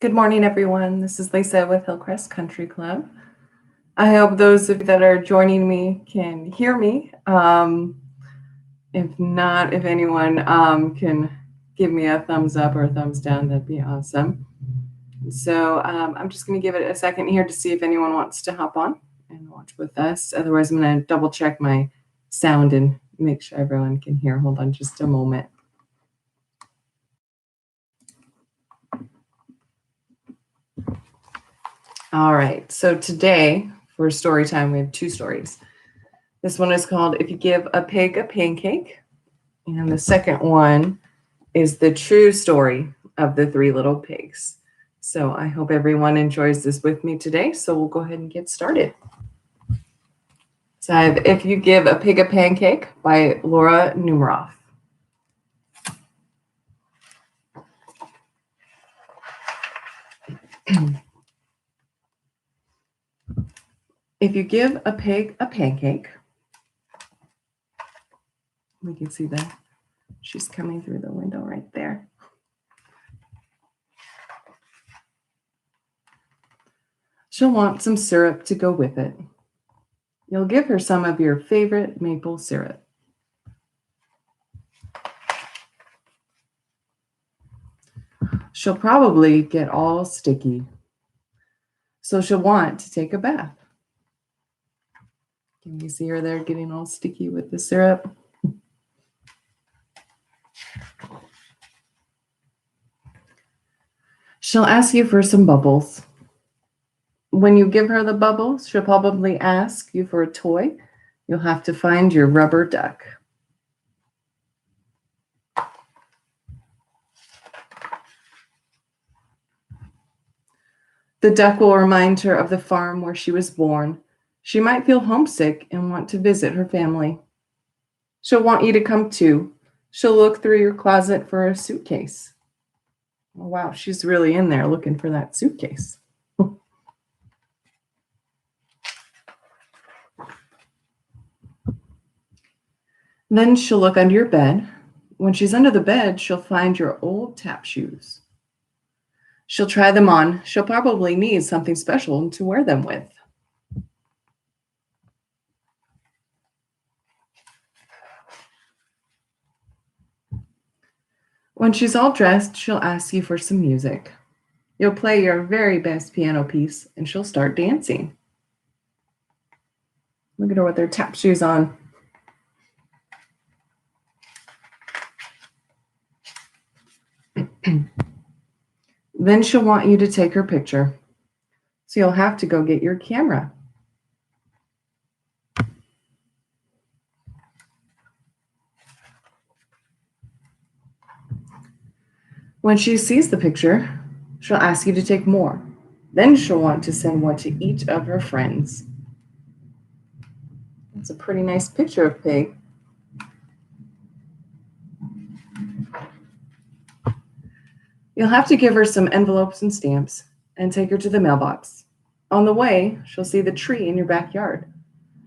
Good morning, everyone. This is Lisa with Hillcrest Country Club. I hope those of you that are joining me can hear me. If not, if anyone can give me a thumbs up or a thumbs down, that'd be awesome. So I'm just going to give it a second here to see if anyone wants to hop on and watch with us. Otherwise, I'm going to double check my sound and make sure everyone can hear. Hold on just a moment. All right, so today for story time, we have two stories. This one is called If You Give a Pig a Pancake, and the second one is the true story of the three little pigs. So I hope everyone enjoys this with me today. So we'll go ahead and get started. So I have If You Give a Pig a Pancake by Laura Numeroff. If you give a pig a pancake, we can see that she's coming through the window right there. She'll want some syrup to go with it. You'll give her some of your favorite maple syrup. She'll probably get all sticky, so she'll want to take a bath. Can you see her there getting all sticky with the syrup? She'll ask you for some bubbles. When you give her the bubbles, she'll probably ask you for a toy. You'll have to find your rubber duck. The duck will remind her of the farm where she was born. She might feel homesick and want to visit her family. She'll want you to come too. She'll look through your closet for a suitcase. Oh, wow, she's really in there looking for that suitcase. Then she'll look under your bed. When she's under the bed, she'll find your old tap shoes. She'll try them on. She'll probably need something special to wear them with. When she's all dressed, she'll ask you for some music. You'll play your very best piano piece, and she'll start dancing. Look at her with her tap shoes on. Then she'll want you to take her picture. So you'll have to go get your camera. When she sees the picture, she'll ask you to take more. Then she'll want to send one to each of her friends. That's a pretty nice picture of Pig. You'll have to give her some envelopes and stamps and take her to the mailbox. On the way, she'll see the tree in your backyard.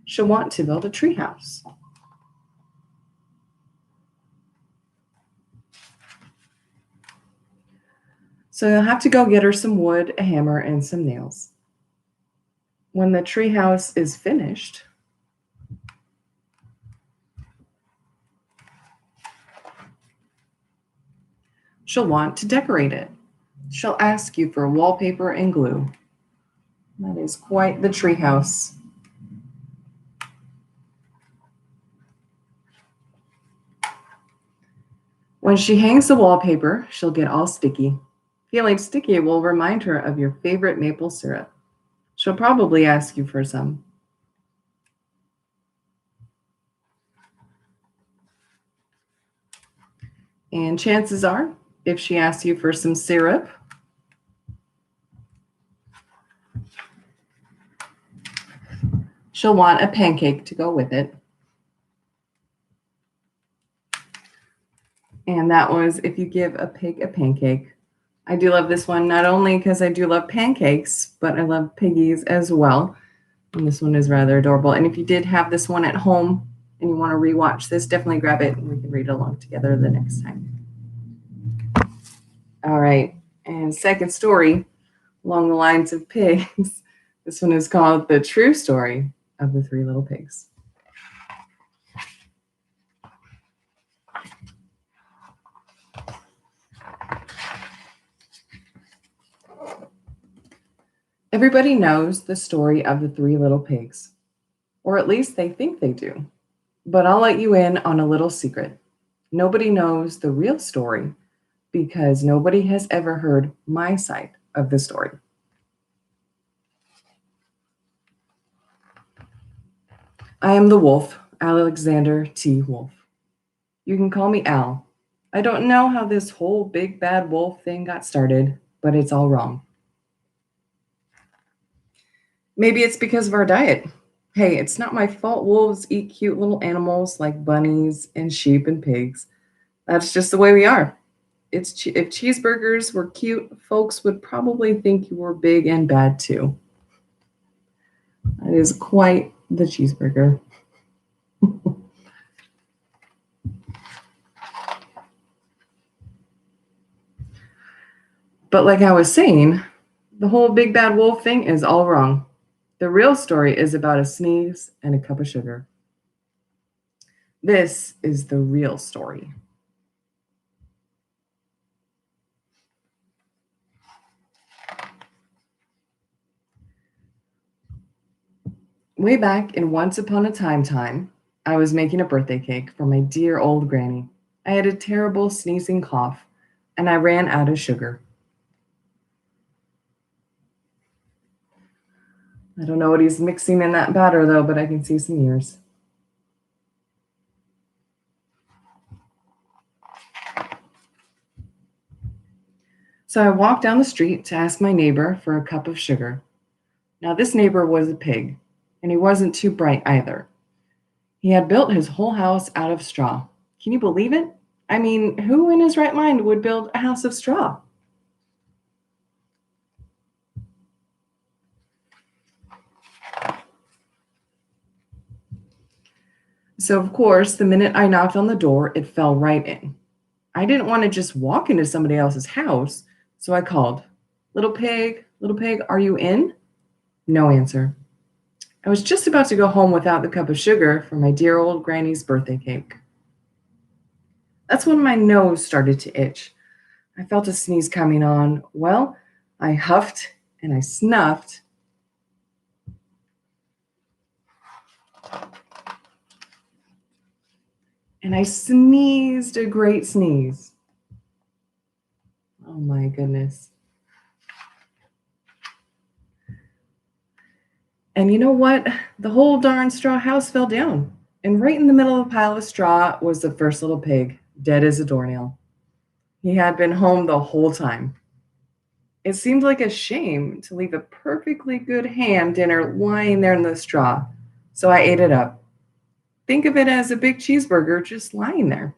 She'll want to build a tree house. So you'll have to go get her some wood, a hammer, and some nails. When the tree house is finished, she'll want to decorate it. She'll ask you for wallpaper and glue. That is quite the tree house. When she hangs the wallpaper, she'll get all sticky. Feeling sticky will remind her of your favorite maple syrup. She'll probably ask you for some. And chances are, if she asks you for some syrup, she'll want a pancake to go with it. And that was If You Give a Pig a Pancake. I do love this one, not only because I do love pancakes, but I love piggies as well. And this one is rather adorable. And if you did have this one at home and you want to rewatch this, definitely grab it and we can read along together the next time. All right. And second story, along the lines of pigs, this one is called The True Story of the Three Little Pigs. Everybody knows the story of the three little pigs, or at least they think they do. But I'll let you in on a little secret. Nobody knows the real story because nobody has ever heard my side of the story. I am the wolf, Alexander T. Wolf. You can call me Al. I don't know how this whole big bad wolf thing got started, but it's all wrong. Maybe it's because of our diet. Hey, it's not my fault wolves eat cute little animals like bunnies and sheep and pigs. That's just the way we are. If cheeseburgers were cute, folks would probably think you were big and bad too. That is quite the cheeseburger. But like I was saying, the whole big bad wolf thing is all wrong. The real story is about a sneeze and a cup of sugar. This is the real story. Way back in Once Upon a Time, I was making a birthday cake for my dear old granny. I had a terrible sneezing cough, and I ran out of sugar. I don't know what he's mixing in that batter, though, but I can see some ears. So I walked down the street to ask my neighbor for a cup of sugar. Now, this neighbor was a pig, and he wasn't too bright either. He had built his whole house out of straw. Can you believe it? I mean, who in his right mind would build a house of straw? So, of course, the minute I knocked on the door, it fell right in. I didn't want to just walk into somebody else's house, so I called, little pig, are you in? No answer. I was just about to go home without the cup of sugar for my dear old granny's birthday cake. That's when my nose started to itch. I felt a sneeze coming on. Well, I huffed and I snuffed. And I sneezed a great sneeze. Oh my goodness. And you know what? The whole darn straw house fell down. And right in the middle of a pile of straw was the first little pig, dead as a doornail. He had been home the whole time. It seemed like a shame to leave a perfectly good ham dinner lying there in the straw, so I ate it up. Think of it as a big cheeseburger just lying there.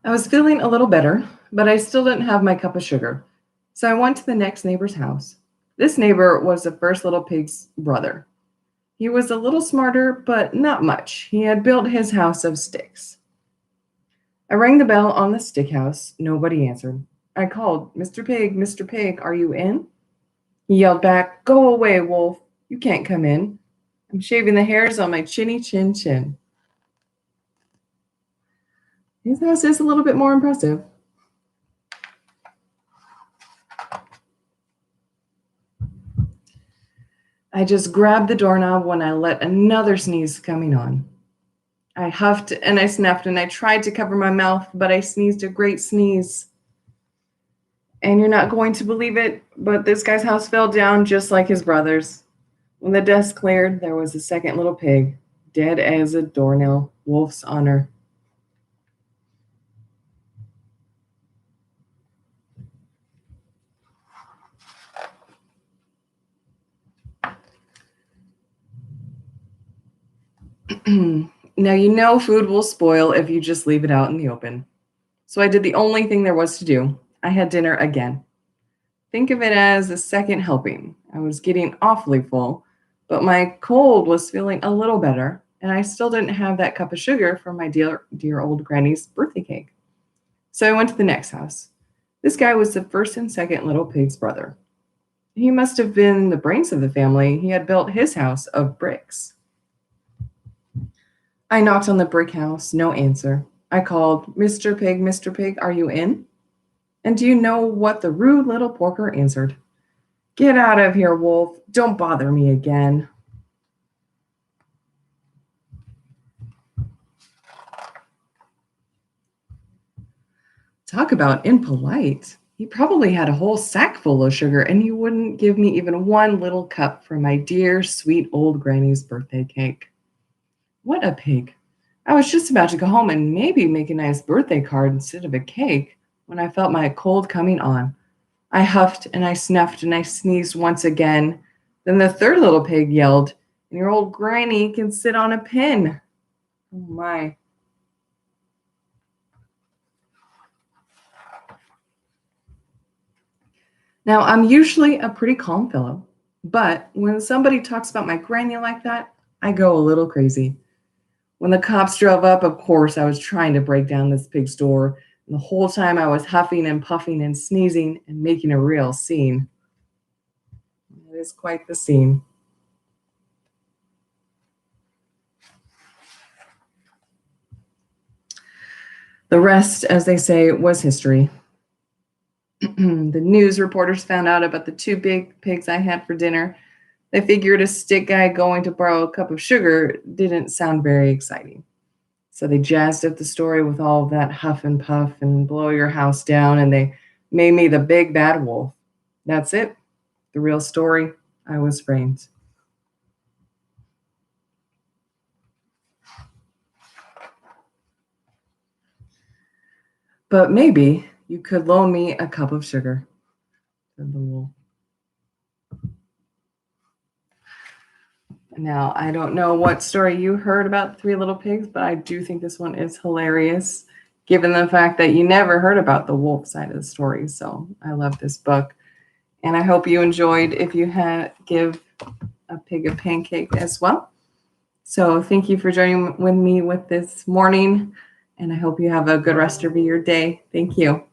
I was feeling a little better, but I still didn't have my cup of sugar. So I went to the next neighbor's house. This neighbor was the first little pig's brother. He was a little smarter, but not much. He had built his house of sticks. I rang the bell on the stick house. Nobody answered. I called, Mr. Pig, are you in? He yelled back, Go away, wolf. You can't come in. I'm shaving the hairs on my chinny chin chin. His house is a little bit more impressive. I just grabbed the doorknob when I let another sneeze coming on. I huffed and I snuffed and I tried to cover my mouth, but I sneezed a great sneeze. And you're not going to believe it, but this guy's house fell down just like his brother's. When the dust cleared, there was a second little pig, dead as a doornail, wolf's honor. Now, you know food will spoil if you just leave it out in the open. So I did the only thing there was to do. I had dinner again. Think of it as a second helping. I was getting awfully full, But my cold was feeling a little better, and I still didn't have that cup of sugar for my dear old granny's birthday cake. So I went to the next house. This guy was the first and second little pig's brother. He must have been the brains of the family. He had built his house of bricks. I knocked on the brick house, no answer. I called, Mr. Pig, are you in? And do you know what the rude little porker answered? Get out of here, Wolf. Don't bother me again. Talk about impolite. He probably had a whole sack full of sugar, and he wouldn't give me even one little cup for my dear, sweet old granny's birthday cake. What a pig. I was just about to go home and maybe make a nice birthday card instead of a cake when I felt my cold coming on. I huffed and I snuffed and I sneezed once again. Then the third little pig yelled, and your old granny can sit on a pin. Oh my. Now, I'm usually a pretty calm fellow, but when somebody talks about my granny like that, I go a little crazy. When the cops drove up, of course, I was trying to break down this pig's door, and the whole time I was huffing and puffing and sneezing and making a real scene. It is quite the scene. The rest, as they say, was history. The news reporters found out about the two big pigs I had for dinner. They figured a stick guy going to borrow a cup of sugar didn't sound very exciting. So they jazzed up the story with all of that huff and puff and blow your house down, and they made me the big bad wolf. That's it. The real story. I was framed. But maybe you could loan me a cup of sugar, said the wolf. Now, I don't know what story you heard about the Three Little Pigs, but I do think this one is hilarious, given the fact that you never heard about the wolf side of the story. So I love this book. And I hope you enjoyed if you give a pig a pancake as well. So thank you for joining with me with this morning. And I hope you have a good rest of your day. Thank you.